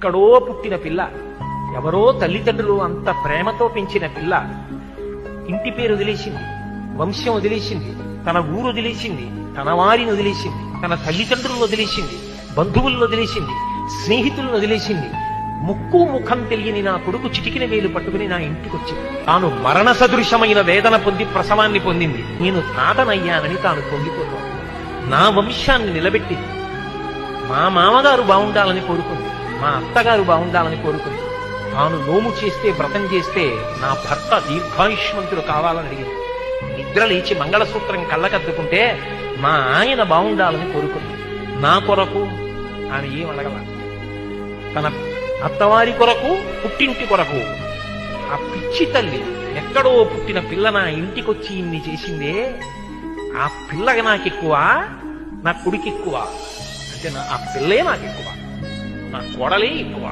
ఎక్కడో పుట్టిన పిల్ల, ఎవరో తల్లిదండ్రులు అంత ప్రేమతో పెంచిన పిల్ల ఇంటి పేరు వదిలేసింది, వంశం వదిలేసింది, తన ఊరు వదిలేసింది, తన వారిని వదిలేసింది, తన తల్లిదండ్రులను వదిలేసింది, బంధువులను వదిలేసింది, స్నేహితులను వదిలేసింది. ముక్కు ముఖం తెలియని నా కొడుకు చిటికిన వేలు పట్టుకుని నా ఇంటికి వచ్చింది. తాను మరణ సదృశమైన వేదన పొంది ప్రసవాన్ని పొందింది. నేను తాతనయ్యానని తాను పొంగిపోతాను. నా వంశాన్ని నిలబెట్టింది. మా మామగారు బాగుండాలని కోరుకుంది, మా అత్తగారు బాగుండాలని కోరుకుంది. తాను నోము చేస్తే, వ్రతం చేస్తే నా భర్త దీర్ఘాయుష్మంతుడు కావాలని అడిగింది. నిద్ర లేచి మంగళసూత్రం కళ్ళకద్దుకుంటే మా ఆయన బాగుండాలని కోరుకుంది. నా కొరకు ఆమె ఏం అడగల. తన అత్తవారి కొరకు, పుట్టింటి కొరకు. ఆ పిచ్చి తల్లి ఎక్కడో పుట్టిన పిల్ల నా ఇంటికొచ్చి ఇన్ని చేసిందే, ఆ పిల్లగా నాకెక్కువ, నా కొడుకు ఎక్కువ అంటే ఆ పిల్లే నాకెక్కువ, నా కోడలే ఎక్కువ.